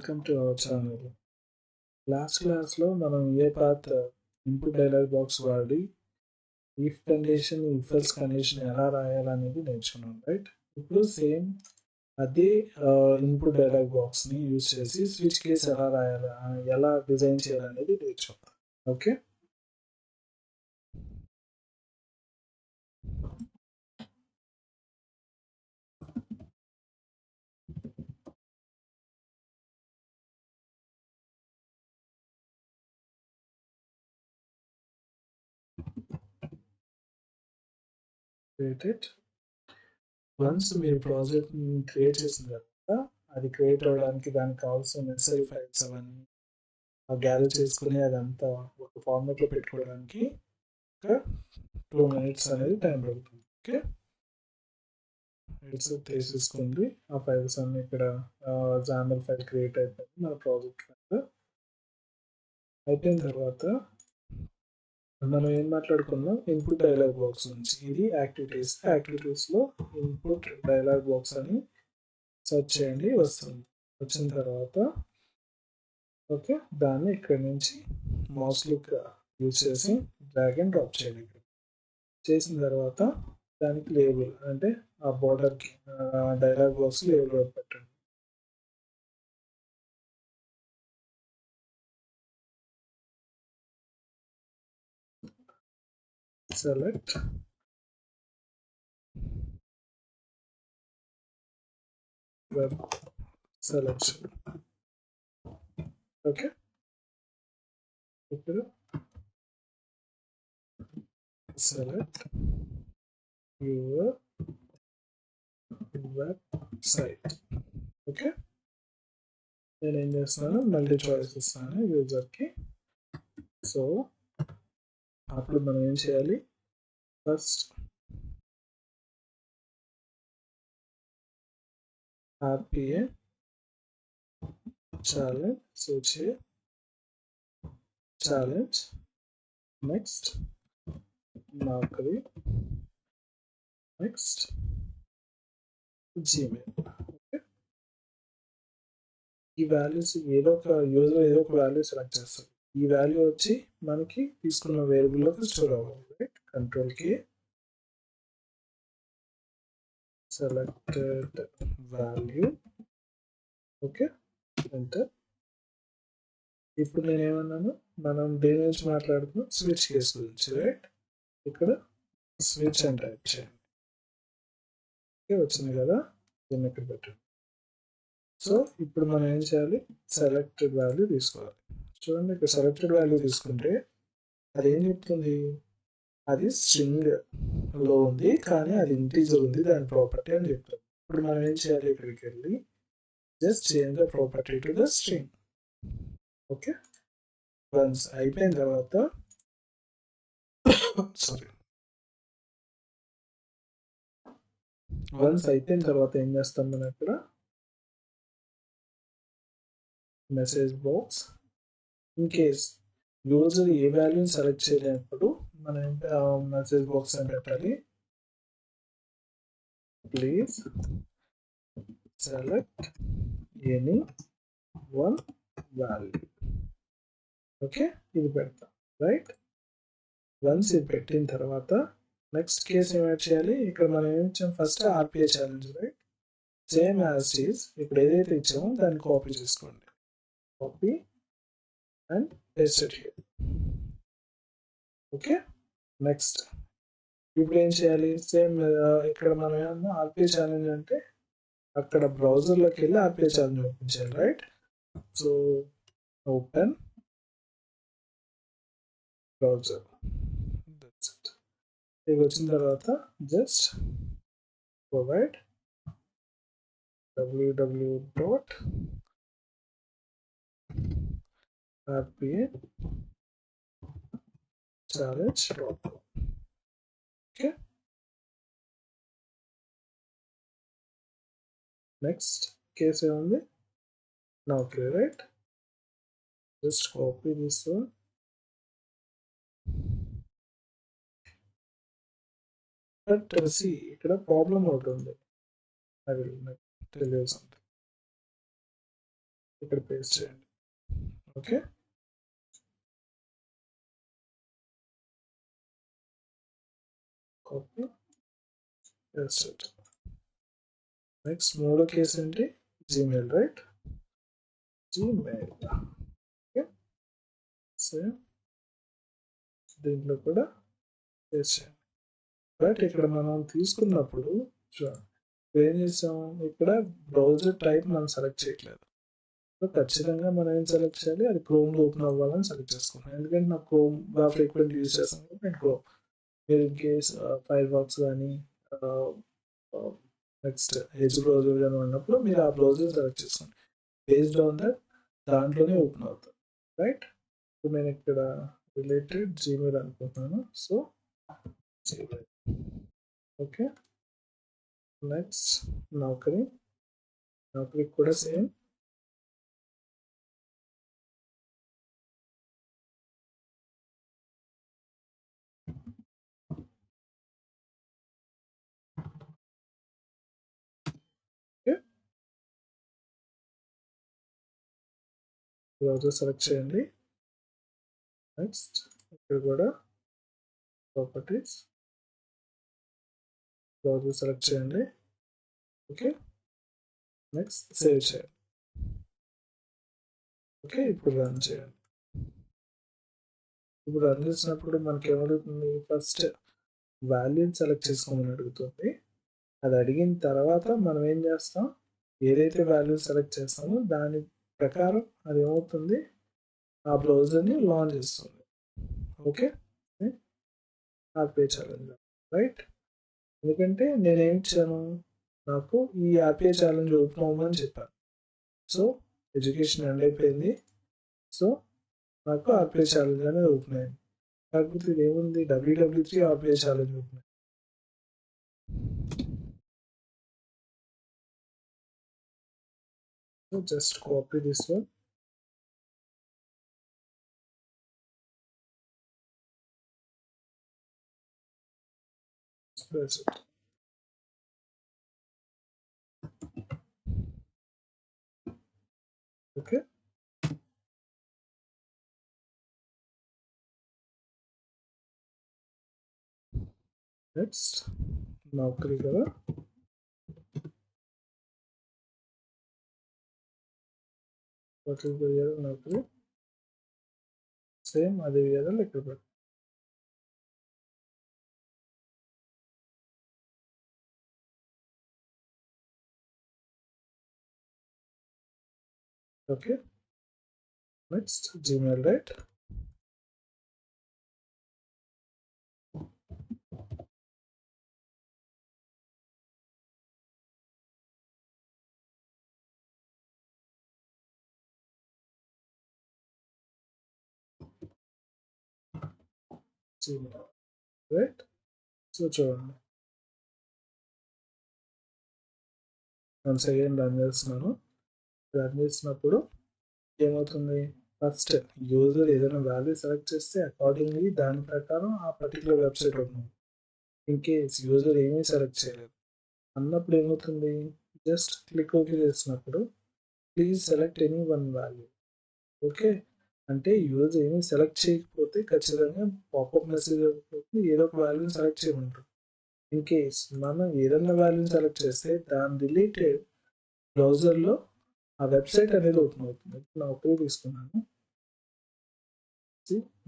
Welcome to our channel. Last క్లాస్లో మనం ఏ path input dialogue box వాడి if condition if else condition ఎలా రాయాలనేది నేర్చుకున్నాం, రైట్? ఇప్పుడు సేమ్ అదే ఇన్పుట్ డైలాగ్ బాక్స్ని యూజ్ చేసి స్విచ్ కేస్ ఎలా రాయాలి, ఎలా డిజైన్ చేయాలనేది నేర్చుకుందాం. Okay, created. వన్స్ మీరు ప్రాజెక్ట్ క్రియేట్ చేసిన తర్వాత అది క్రియేట్ అవ్వడానికి దానికి కావాల్సిన నెసరీ ఫైల్స్ అవన్నీ గ్యాదర్ చేసుకుని అదంతా ఒక ఫార్మాట్లో పెట్టుకోవడానికి ఒక 2 minutes అనేది టైం పడుతుంది. ఓకే, ఇట్స్ తీసేసుకుంది. ఆ ఫైల్స్ అన్ని ఇక్కడ జామల్ ఫైల్ క్రియేట్ అయిపోయింది మన ప్రాజెక్ట్ ఫైల్. అయిపోయిన తర్వాత మనం ఏం మాట్లాడుకున్నాం, ఇన్పుట్ డైలాగ్ బాక్స్ నుంచి. ఇది యాక్టివిటీస్లో ఇన్పుట్ డైలాగ్ బాక్స్ అని సెర్చ్ చేయండి, వస్తుంది. వచ్చిన తర్వాత ఓకే, దాన్ని ఇక్కడ నుంచి మౌస్ క్లిక్ యూజ్ చేసి డ్రాగ్ అండ్ డ్రాప్ చేయండి. చేసిన తర్వాత దానికి లేబుల్ అంటే ఆ బోర్డర్కి డైలాగ్ బాక్స్ లేబుల్ పెట్టండి. Select web selection. ఓకే, ఇప్పుడు సెలెక్ట్ యువర్ వెబ్సైట్. ఓకే, నేను ఏం చేస్తున్నాను, మల్టీ చాయిస్ ఇస్తాను యూజర్కి. సో అప్పుడు మనం ఏం చేయాలి, first RPA challenge search challenge, next Naukri, next Gmail. Okay, ఈ వాల్యూస్ ఏదో ఒక యూజర్ ఏదో ఒక వాల్యూ సెలెక్ట్ చేస్తారు. ఈ వాల్యూ వచ్చి మనకి తీసుకున్న వేరియబుల్లోకి స్టోర్ అవ్వాలి, right? Control K, selected value. Okay, enter. ఇప్పుడు నేను ఏమన్నాను, మనం దేని గురించి మాట్లాడుతున్నాం, స్విచ్ కేస్ గురించి, రైట్? ఇక్కడ స్విచ్ అని టైప్ చేయండి. ఓకే, వచ్చింది కదా, దీన్ని ఇక్కడ పెట్టండి. సో ఇప్పుడు మనం ఏం చేయాలి, సెలెక్టెడ్ వాల్యూ తీసుకోవాలి. చూడండి, ఇక్కడ సెలెక్టెడ్ వాల్యూ తీసుకుంటే అది ఏం చెప్తుంది, అది స్ట్రింగ్ లో ఉంది కానీ అది ఇంటీజర్ ఉంది, దాని ప్రాపర్టీ అని చెప్తుంది. ఇప్పుడు మనం ఏం చేయాలి, ఇక్కడికి వెళ్ళి just change the property to the string. Okay, once అయిపోయిన తర్వాత ఏం చేస్తాం, మనం ఇక్కడ message box, in case user ఏ వాల్యూని సెలెక్ట్ చేయలేనప్పుడు మనం మెసేజ్ బాక్స్ అని పెట్టాలి, please select any one value. Okay, ఇది పెడతాం, రైట్? వన్స్ ఇది పెట్టిన తర్వాత నెక్స్ట్ కేసు ఏం యాడ్ చేయాలి, ఇక్కడ మనం ఏం ఇచ్చాం, first RPA challenge, right? Same as is ఇక్కడ ఏదైతే ఇచ్చామో దాన్ని కాపీ చేసుకోండి, copy and paste it here. Okay, next ఇప్పుడు ఏం చేయాలి, సేమ్ ఇక్కడ మనం ఏమన్నా RPA ఛాలెంజ్ అంటే అక్కడ బ్రౌజర్లోకి వెళ్ళి RPA ఛాలెంజ్ ఓపెన్ చేయాలి, రైట్? సో ఓపెన్ బ్రౌజర్, ఇది వచ్చిన తర్వాత just provide www.rpachallenge.com. Okay, next case ఏముంది, Naukri, right? Just copy this one, but see ఇక్కడ ప్రాబ్లం ఒకటి ఉంది, I will tell you something. ఇక్కడ పేస్ట్ చేయండి. Okay, copy paste. నెక్స్ట్ మూడో కేసు ఏంటి? Gmail, right? Gmail. Okay, same దీంట్లో కూడా పేస్ట్ చేయండి. రైట్, ఇక్కడ మనం తీసుకున్నప్పుడు ఏం చేసాం, ఇక్కడ బ్రౌజర్ టైప్ మనం సెలెక్ట్ చేయట్లేదు. సో ఖచ్చితంగా మనం ఏం సెలెక్ట్ చేయాలి, అది క్రోమ్లో ఓపెన్ అవ్వాలని సెలెక్ట్ చేసుకున్నాం. ఎందుకంటే నాకు క్రోమ్ బాగా ఫ్రీక్వెంట్ యూజ్ చేస్తాను కాబట్టి నేను క్రోమ్. మీరు ఇన్ కేస్ ఫైర్ బాక్స్ కానీ నెక్స్ట్ ఎడ్జ్ బ్రౌజర్ కానీ ఉన్నప్పుడు మీరు ఆ బ్రౌజర్ సెలెక్ట్ చేసుకోండి. బేస్డ్ ఆన్ దట్ దాంట్లోనే ఓపెన్ అవుతుంది, రైట్? ఇప్పుడు నేను ఇక్కడ రిలేటెడ్ జీమెయిల్ అనుకుంటున్నాను. So Gmail. ఓకే, నెక్స్ట్ నౌకరీ. నౌకరీ కూడా సేమ్. బ్రౌజర్ సెలెక్ట్ చేయండి. నెక్స్ట్ ఇక్కడ కూడా ప్రాపర్టీస్, బ్రౌజర్ సెలెక్ట్ చేయండి. ఓకే, నెక్స్ట్ సేవ్ చేయండి. ఓకే, ఇప్పుడు రన్ చేయండి. ఇప్పుడు రన్ చేసినప్పుడు మనకి ఏమడుగుతుంది, ఫస్ట్ వాల్యూని సెలెక్ట్ చేసుకోమని అడుగుతుంది. అది అడిగిన తర్వాత మనం ఏం చేస్తాం, ఏదైతే వాల్యూ సెలెక్ట్ చేస్తామో దాని ప్రకారం అది ఏమవుతుంది, ఆ బ్రౌజర్ని లాంచ్ చేస్తుంది. Okay, RPI challenge, right? ఎందుకంటే నేనేం ఇచ్చాను, నాకు ఈ ఆర్పిఐ ఛాలెంజ్ ఓపెన్ అవ్వమని చెప్పాను. సో ఎడ్యుకేషన్ ఎండ్ అయిపోయింది. సో నాకు ఆర్పిఐ ఛాలెంజ్ అనేది ఓపెన్ అయింది. కాకపోతే ఇది ఏముంది, WW3 ఆర్పిఐ ఛాలెంజ్ ఓపెన్ అయింది. So just copy this one. That's it. Okay. Next, నౌకరీ కదా, నౌకరీ సేమ్ అదే విధంగా లెక్క పెట్టు. Okay, next Gmail, right? Gmail, right? So చూడండి, నేను సెకండ్ రన్ చేస్తున్నాను. రన్ చేసినప్పుడు ఏమవుతుంది, ఫస్ట్ యూజర్ ఏదైనా వాల్యూ సెలెక్ట్ చేస్తే అకార్డింగ్లీ దాని ప్రకారం ఆ పర్టికులర్ వెబ్సైట్ ఉంటుంది. ఇన్ కేస్ యూజర్ ఏమీ సెలెక్ట్ చేయలేదు అన్నప్పుడు ఏమవుతుంది, జస్ట్ క్లిక్ ఓకే చేసినప్పుడు please select any one value. Okay, అంటే యూజర్ ఏమీ సెలెక్ట్ చేయకపోతే ఖచ్చితంగా పాపప్ మెసేజ్ అవుతుంది, ఏదో ఒక వాల్యూని సెలెక్ట్ చేయమంటారు. ఇన్ కేస్ మనం ఏదైనా వాల్యూని సెలెక్ట్ చేస్తే దాని రిలేటెడ్ బ్రౌజర్లో ఆ వెబ్సైట్ అనేది ఓపెన్ అవుతుంది. నా ఒకే తీసుకున్నాను,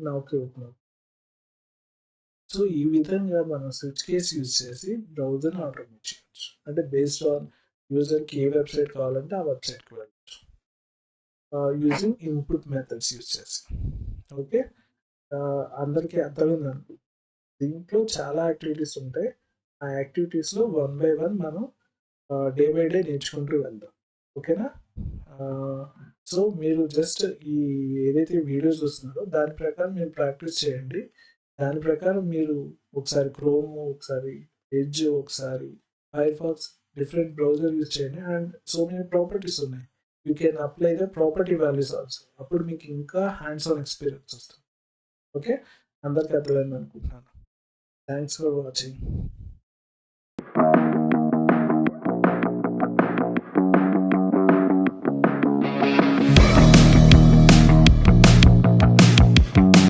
నా ఒకే ఓపెన్ అవుతుంది. సో ఈ విధంగా మనం స్విచ్ కేస్ యూజ్ చేసి బ్రౌజర్ని ఆటోమేట్ చేయవచ్చు. అంటే బేస్డ్ ఆన్ యూజర్కి ఏ వెబ్సైట్ కావాలంటే ఆ వెబ్సైట్కి వెళ్ళచ్చు, యూజింగ్ ఇన్పుట్ మెథడ్స్ యూజ్ చేసి. ఓకే, అందరికీ అర్థమైందనుకో. దీంట్లో చాలా యాక్టివిటీస్ ఉంటాయి. ఆ యాక్టివిటీస్లో 1 by 1 మనం డే బై డే నేర్చుకుంటూ వెళ్దాం. ఓకేనా? సో మీరు జస్ట్ ఈ ఏదైతే వీడియోస్ చూస్తున్నారో దాని ప్రకారం మీరు ప్రాక్టీస్ చేయండి. దాని ప్రకారం మీరు ఒకసారి క్రోమ్, ఒకసారి ఎడ్జ్, ఒకసారి Firefox, different browser use చేయండి. అండ్ సో మెనీ ప్రాపర్టీస్ ఉన్నాయి, you can apply the property values also. అప్పుడు మీకు ఇంకా హ్యాండ్స్ ఆన్ ఎక్స్పీరియన్స్ వస్తుంది. ఓకే, అందరికీ అర్థమైంది అనుకుంటున్నాను. Thanks for watching.